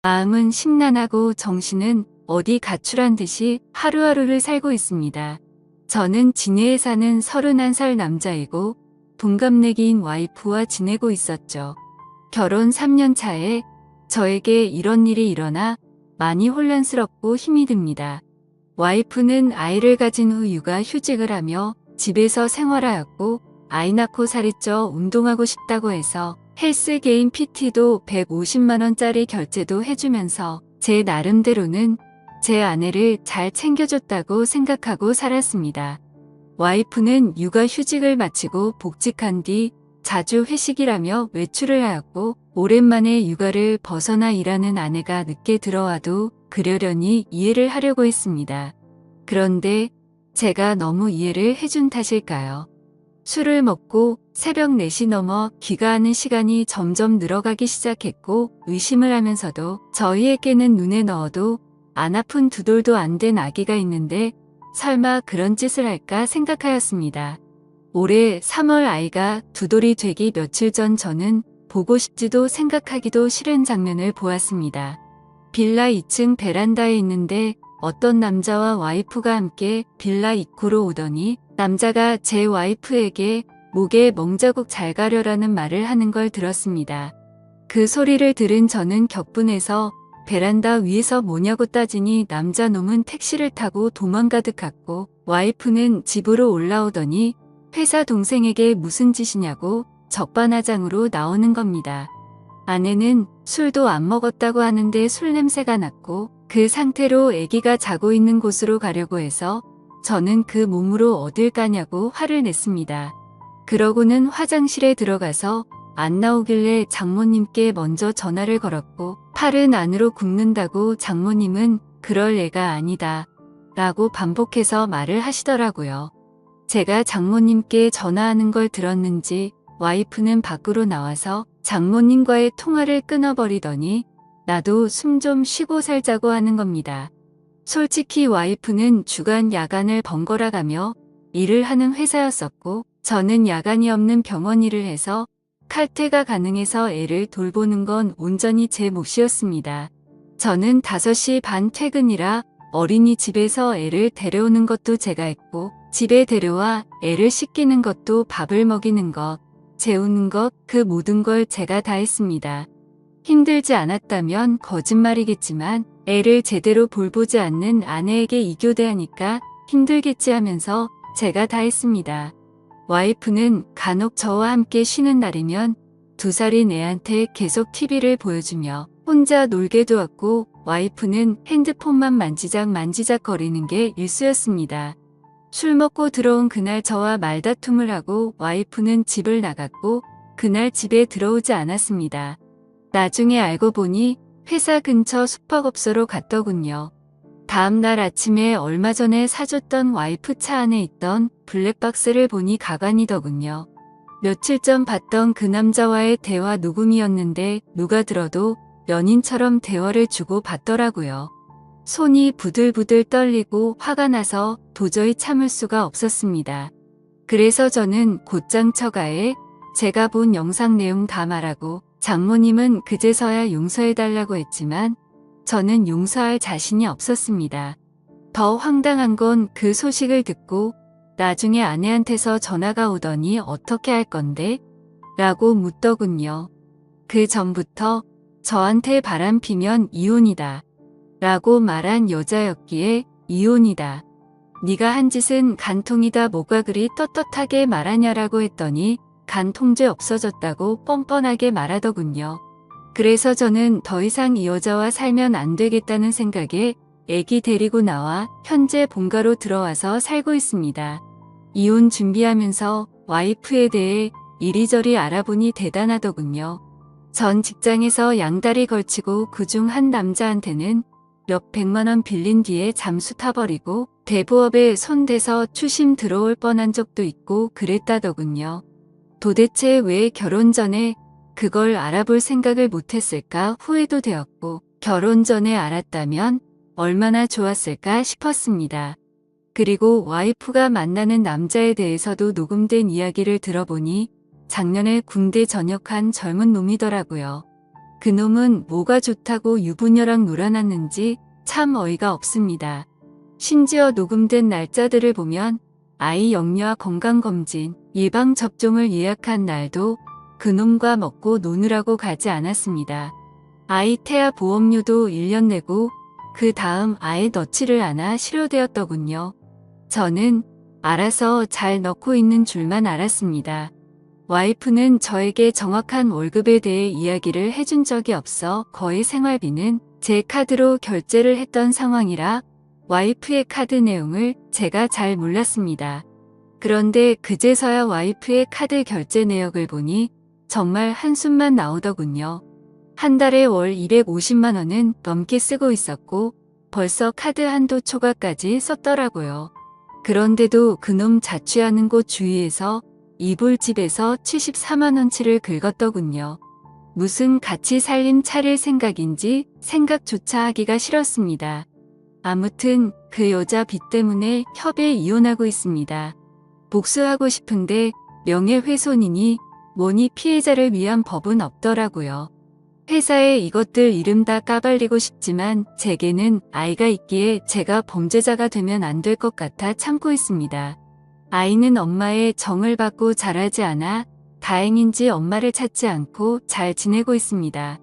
마음은 심란하고 정신은 어디 가출한 듯이 하루하루를 살고 있습니다. 저는 진해에 사는 31살 남자이고 동갑내기인 와이프와 지내고 있었죠. 결혼 3년 차에 저에게 이런 일이 일어나 많이 혼란스럽고 힘이 듭니다. 와이프는 아이를 가진 후 육아 휴직을 하며 집에서 생활하였고 아이 낳고 살이 쪄 운동하고 싶다고 해서 헬스 개인 PT도 150만원짜리 결제도 해주면서 제 나름대로는 제 아내를 잘 챙겨줬다고 생각하고 살았습니다. 와이프는 육아 휴직을 마치고 복직한 뒤 자주 회식이라며 외출을 하였고 오랜만에 육아를 벗어나 일하는 아내가 늦게 들어와도 그러려니 이해를 하려고 했습니다. 그런데 제가 너무 이해를 해준 탓일까요? 술을 먹고 새벽 4시 넘어 귀가하는 시간이 점점 늘어가기 시작했고 의심을 하면서도 저희에게는 눈에 넣어도 안 아픈 2돌도 안 된 아기가 있는데 설마 그런 짓을 할까 생각하였습니다. 올해 3월 아이가 2돌이 되기 며칠 전 저는 보고 싶지도 생각하기도 싫은 장면을 보았습니다. 빌라 2층 베란다에 있는데 어떤 남자와 와이프가 함께 빌라 입구로 오더니 남자가 제 와이프에게 목에 멍자국 잘 가려라는 말을 하는 걸 들었습니다. 그 소리를 들은 저는 격분해서 베란다 위에서 뭐냐고 따지니 남자 놈은 택시를 타고 도망가듯 갔고 와이프는 집으로 올라오더니 회사 동생에게 무슨 짓이냐고 적반하장으로 나오는 겁니다. 아내는 술도 안 먹었다고 하는데 술 냄새가 났고 그 상태로 아기가 자고 있는 곳으로 가려고 해서 저는 그 몸으로 어딜 가냐고 화를 냈습니다. 그러고는 화장실에 들어가서 안 나오길래 장모님께 먼저 전화를 걸었고 팔은 안으로 굽는다고 장모님은 그럴 애가 아니다 라고 반복해서 말을 하시더라고요. 제가 장모님께 전화하는 걸 들었는지 와이프는 밖으로 나와서 장모님과의 통화를 끊어버리더니 나도 숨 좀 쉬고 살자고 하는 겁니다. 솔직히 와이프는 주간 야간을 번갈아 가며 일을 하는 회사였었고 저는 야간이 없는 병원 일을 해서 칼퇴가 가능해서 애를 돌보는 건 온전히 제 몫이었습니다. 저는 5시 반 퇴근이라 어린이집에서 애를 데려오는 것도 제가 했고 집에 데려와 애를 씻기는 것도 밥을 먹이는 것, 재우는 것, 그 모든 걸 제가 다 했습니다. 힘들지 않았다면 거짓말이겠지만 애를 제대로 돌보지 않는 아내에게 이교대하니까 힘들겠지 하면서 제가 다 했습니다. 와이프는 간혹 저와 함께 쉬는 날이면 2살인 애한테 계속 TV를 보여주며 혼자 놀게 두었고 와이프는 핸드폰만 만지작 거리는 게 일쑤였습니다. 술 먹고 들어온 그날 저와 말다툼을 하고 와이프는 집을 나갔고 그날 집에 들어오지 않았습니다. 나중에 알고 보니 회사 근처 숙박업소로 갔더군요. 다음날 아침에 얼마 전에 사줬던 와이프 차 안에 있던 블랙박스를 보니 가관이더군요. 며칠 전 봤던 그 남자와의 대화 녹음이었는데 누가 들어도 연인처럼 대화를 주고 받더라고요. 손이 부들부들 떨리고 화가 나서 도저히 참을 수가 없었습니다. 그래서 저는 곧장 처가에 제가 본 영상 내용 다 말하고 장모님은 그제서야 용서해달라고 했지만 저는 용서할 자신이 없었습니다. 더 황당한 건 그 소식을 듣고 나중에 아내한테서 전화가 오더니 어떻게 할 건데? 라고 묻더군요. 그 전부터 저한테 바람피면 이혼이다. 라고 말한 여자였기에 이혼이다. 네가 한 짓은 간통이다 뭐가 그리 떳떳하게 말하냐라고 했더니 간통죄 없어졌다고 뻔뻔하게 말하더군요. 그래서 저는 더 이상 이 여자와 살면 안 되겠다는 생각에 애기 데리고 나와 현재 본가로 들어와서 살고 있습니다. 이혼 준비하면서 와이프에 대해 이리저리 알아보니 대단하더군요. 전 직장에서 양다리 걸치고 그중 한 남자한테는 몇 백만원 빌린 뒤에 잠수 타버리고 대부업에 손대서 추심 들어올 뻔한 적도 있고 그랬다더군요. 도대체 왜 결혼 전에 그걸 알아볼 생각을 못했을까 후회도 되었고 결혼 전에 알았다면 얼마나 좋았을까 싶었습니다. 그리고 와이프가 만나는 남자에 대해서도 녹음된 이야기를 들어보니 작년에 군대 전역한 젊은 놈이더라고요. 그놈은 뭐가 좋다고 유부녀랑 놀아놨는지 참 어이가 없습니다. 심지어 녹음된 날짜들을 보면 아이 영유아 건강검진, 예방접종을 예약한 날도 그놈과 먹고 노느라고 가지 않았습니다. 아이 태아 보험료도 1년 내고 그 다음 아예 넣지를 않아 실효되었더군요. 저는 알아서 잘 넣고 있는 줄만 알았습니다. 와이프는 저에게 정확한 월급에 대해 이야기를 해준 적이 없어 거의 생활비는 제 카드로 결제를 했던 상황이라 와이프의 카드 내용을 제가 잘 몰랐습니다. 그런데 그제서야 와이프의 카드 결제 내역을 보니 정말 한숨만 나오더군요. 한 달에 월 250만 원은 넘게 쓰고 있었고 벌써 카드 한도 초과까지 썼더라고요. 그런데도 그놈 자취하는 곳 주위에서 이불집에서 74만 원치를 긁었더군요. 무슨 같이 살림 차릴 생각인지 생각조차 하기가 싫었습니다. 아무튼 그 여자 빚 때문에 협에 이혼하고 있습니다. 복수하고 싶은데 명예훼손이니 뭐니 피해자를 위한 법은 없더라고요. 회사에 이것들 이름 다 까발리고 싶지만 제게는 아이가 있기에 제가 범죄자가 되면 안 될 것 같아 참고 있습니다. 아이는 엄마의 정을 받고 자라지 않아 다행인지 엄마를 찾지 않고 잘 지내고 있습니다.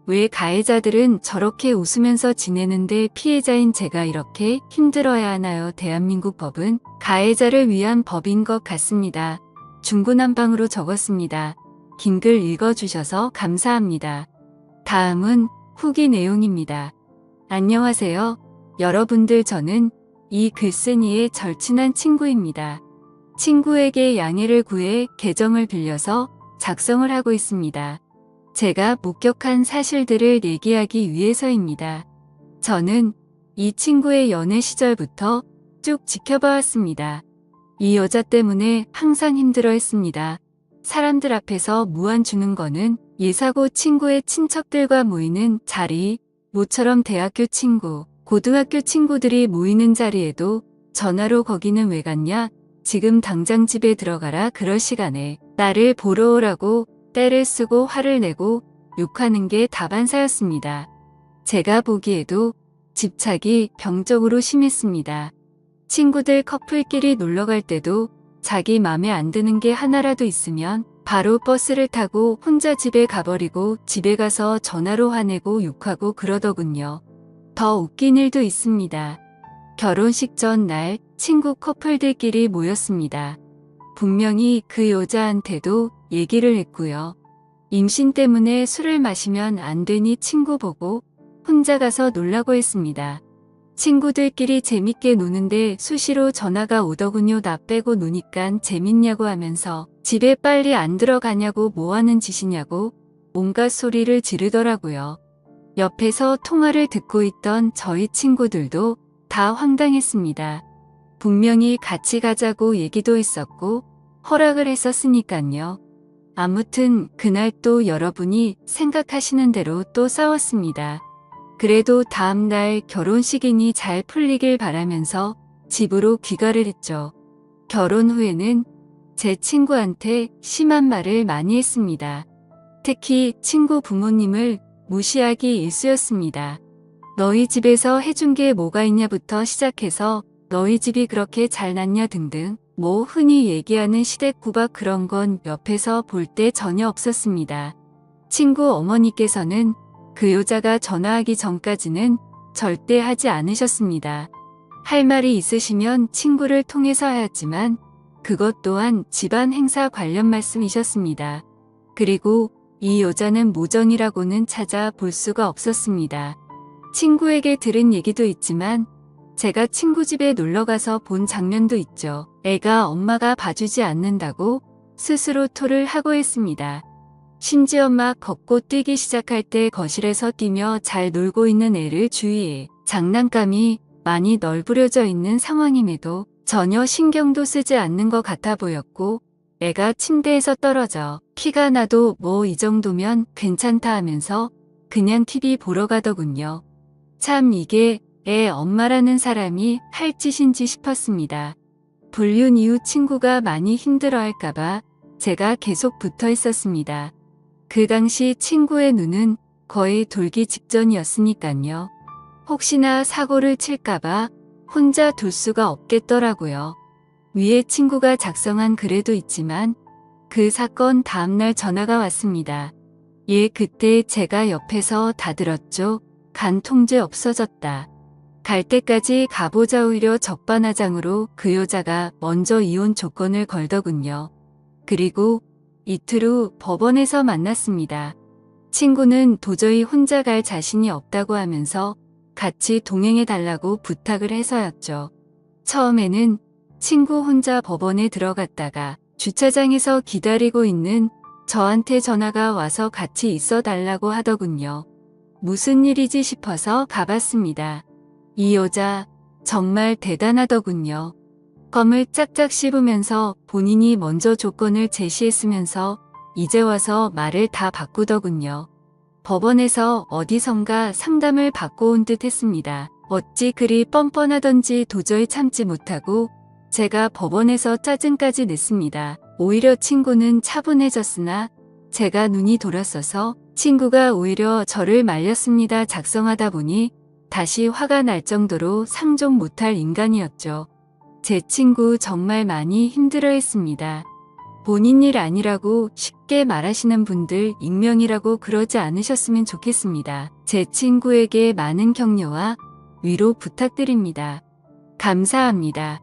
왜 가해자들은 저렇게 웃으면서 지내는데 피해자인 제가 이렇게 힘들어야 하나요? 대한민국 법은 가해자를 위한 법인 것 같습니다. 중구난방으로 적었습니다. 긴 글 읽어주셔서 감사합니다. 다음은 후기 내용입니다. 안녕하세요. 여러분들, 저는 이 글쓴이의 절친한 친구입니다. 친구에게 양해를 구해 계정을 빌려서 작성을 하고 있습니다. 제가 목격한 사실들을 얘기하기 위해서입니다. 저는 이 친구의 연애 시절부터 쭉 지켜봐왔습니다. 이 여자 때문에 항상 힘들어했습니다. 사람들 앞에서 무안 주는 거는 예사고 친구의 친척들과 모이는 자리, 모처럼 대학교 친구, 고등학교 친구들이 모이는 자리에도 전화로 거기는 왜 갔냐? 지금 당장 집에 들어가라. 그럴 시간에 나를 보러 오라고 떼를 쓰고 화를 내고 욕하는 게 다반사였습니다. 제가 보기에도 집착이 병적으로 심했습니다. 친구들 커플끼리 놀러갈 때도 자기 맘에 안 드는 게 하나라도 있으면 바로 버스를 타고 혼자 집에 가버리고 집에 가서 전화로 화내고 욕하고 그러더군요. 더 웃긴 일도 있습니다. 결혼식 전날 친구 커플들끼리 모였습니다. 분명히 그 여자한테도 얘기를 했고요. 임신 때문에 술을 마시면 안 되니 친구 보고 혼자 가서 놀라고 했습니다. 친구들끼리 재밌게 노는데 수시로 전화가 오더군요. 나 빼고 노니깐 재밌냐고 하면서 집에 빨리 안 들어가냐고 뭐하는 짓이냐고 온갖 소리를 지르더라고요. 옆에서 통화를 듣고 있던 저희 친구들도 다 황당했습니다. 분명히 같이 가자고 얘기도 했었고 허락을 했었으니깐요. 아무튼 그날 또 여러분이 생각하시는 대로 또 싸웠습니다. 그래도 다음날 결혼식이니 잘 풀리길 바라면서 집으로 귀가를 했죠. 결혼 후에는 제 친구한테 심한 말을 많이 했습니다. 특히 친구 부모님을 무시하기 일쑤였습니다. 너희 집에서 해준 게 뭐가 있냐부터 시작해서 너희 집이 그렇게 잘났냐 등등 뭐 흔히 얘기하는 시댁구박 그런 건 옆에서 볼 때 전혀 없었습니다. 친구 어머니께서는 그 여자가 전화하기 전까지는 절대 하지 않으셨습니다. 할 말이 있으시면 친구를 통해서 하였지만 그것 또한 집안 행사 관련 말씀이셨습니다. 그리고 이 여자는 모전이라고는 찾아볼 수가 없었습니다. 친구에게 들은 얘기도 있지만 제가 친구 집에 놀러가서 본 장면도 있죠. 애가 엄마가 봐주지 않는다고 스스로 토를 하고 했습니다. 심지어 막 걷고 뛰기 시작할 때 거실에서 뛰며 잘 놀고 있는 애를 주위에 장난감이 많이 널브러져 있는 상황임에도 전혀 신경도 쓰지 않는 것 같아 보였고 애가 침대에서 떨어져 피가 나도 뭐 이 정도면 괜찮다 하면서 그냥 TV 보러 가더군요. 참 이게 애 엄마라는 사람이 할 짓인지 싶었습니다. 불륜 이후 친구가 많이 힘들어할까봐 제가 계속 붙어 있었습니다. 그 당시 친구의 눈은 거의 돌기 직전이었으니깐요. 혹시나 사고를 칠까봐 혼자 둘 수가 없겠더라고요. 위에 친구가 작성한 글에도 있지만 그 사건 다음날 전화가 왔습니다. 예, 그때 제가 옆에서 다 들었죠. 간 통제 없어졌다. 갈 때까지 가보자. 오히려 적반하장으로 그 여자가 먼저 이혼 조건을 걸더군요. 그리고 이틀 후 법원에서 만났습니다. 친구는 도저히 혼자 갈 자신이 없다고 하면서 같이 동행해달라고 부탁을 해서였죠. 처음에는 친구 혼자 법원에 들어갔다가 주차장에서 기다리고 있는 저한테 전화가 와서 같이 있어 달라고 하더군요. 무슨 일이지 싶어서 가봤습니다. 이 여자 정말 대단하더군요. 껌을 짝짝 씹으면서 본인이 먼저 조건을 제시했으면서 이제 와서 말을 다 바꾸더군요. 법원에서 어디선가 상담을 받고 온 듯 했습니다. 어찌 그리 뻔뻔하던지 도저히 참지 못하고 제가 법원에서 짜증까지 냈습니다. 오히려 친구는 차분해졌으나 제가 눈이 돌았어서 친구가 오히려 저를 말렸습니다. 작성하다 보니 다시 화가 날 정도로 상종 못할 인간이었죠. 제 친구 정말 많이 힘들어했습니다. 본인 일 아니라고 쉽게 말하시는 분들 익명이라고 그러지 않으셨으면 좋겠습니다. 제 친구에게 많은 격려와 위로 부탁드립니다. 감사합니다.